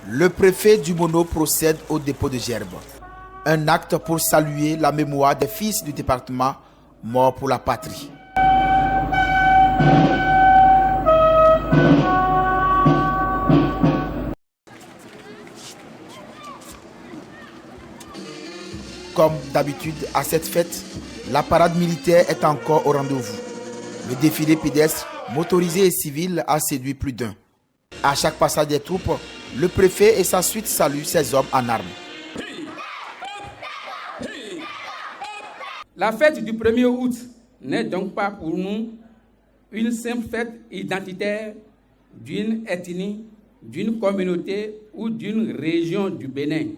Le préfet du Mono procède au dépôt de gerbes. Un acte pour saluer la mémoire des fils du département morts pour la patrie. Comme d'habitude, à cette fête, la parade militaire est encore au rendez-vous. Le défilé pédestre, motorisé et civil a séduit plus d'un. À chaque passage des troupes, le préfet et sa suite saluent ces hommes en armes. La fête du 1er août n'est donc pas pour nous une simple fête identitaire d'une ethnie, d'une communauté ou d'une région du Bénin.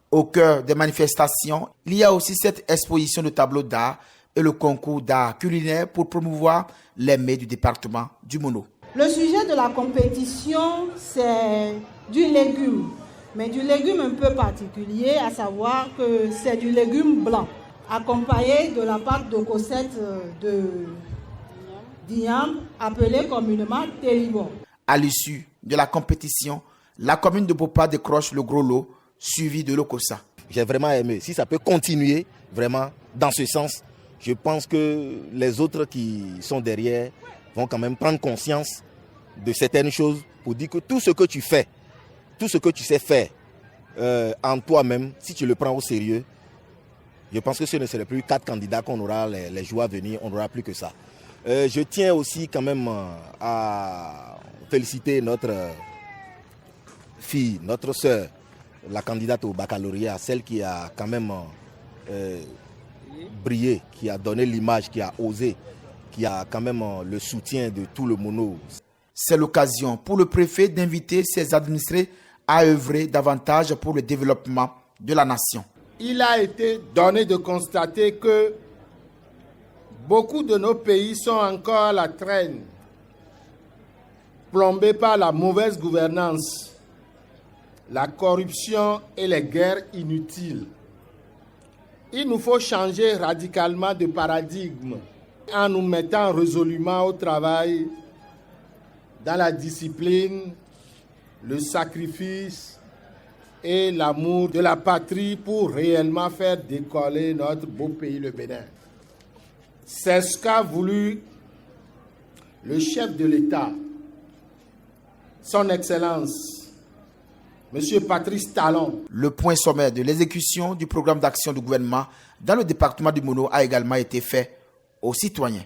Au cœur des manifestations, il y a aussi cette exposition de tableaux d'art et le concours d'art culinaire pour promouvoir les mets du département du Mono. Le sujet de la compétition, c'est du légume, mais du légume un peu particulier, à savoir que c'est du légume blanc, accompagné de la pâte de cossette d'igname, appelée communément télibon. À l'issue de la compétition, la commune de Bopa décroche le gros lot, suivi de l'Okosa. J'ai vraiment aimé. Si ça peut continuer vraiment dans ce sens, je pense que les autres qui sont derrière vont quand même prendre conscience de certaines choses pour dire que tout ce que tu fais, tout ce que tu sais faire en toi-même, si tu le prends au sérieux, je pense que ce ne serait plus 4 candidats qu'on aura les jours à venir, on n'aura plus que ça. Je tiens aussi quand même à féliciter notre fille, notre sœur, la candidate au baccalauréat, celle qui a quand même brillé, qui a donné l'image, qui a osé, qui a quand même le soutien de tout le Mono. C'est l'occasion pour le préfet d'inviter ses administrés à œuvrer davantage pour le développement de la nation. Il a été donné de constater que beaucoup de nos pays sont encore à la traîne, plombés par la mauvaise gouvernance, la corruption et les guerres inutiles. Il nous faut changer radicalement de paradigme en nous mettant résolument au travail dans la discipline, le sacrifice et l'amour de la patrie pour réellement faire décoller notre beau pays, le Bénin. C'est ce qu'a voulu le chef de l'État, son Excellence, Monsieur Patrice Talon. Le point sommaire de l'exécution du programme d'action du gouvernement dans le département du Mono a également été fait aux citoyens.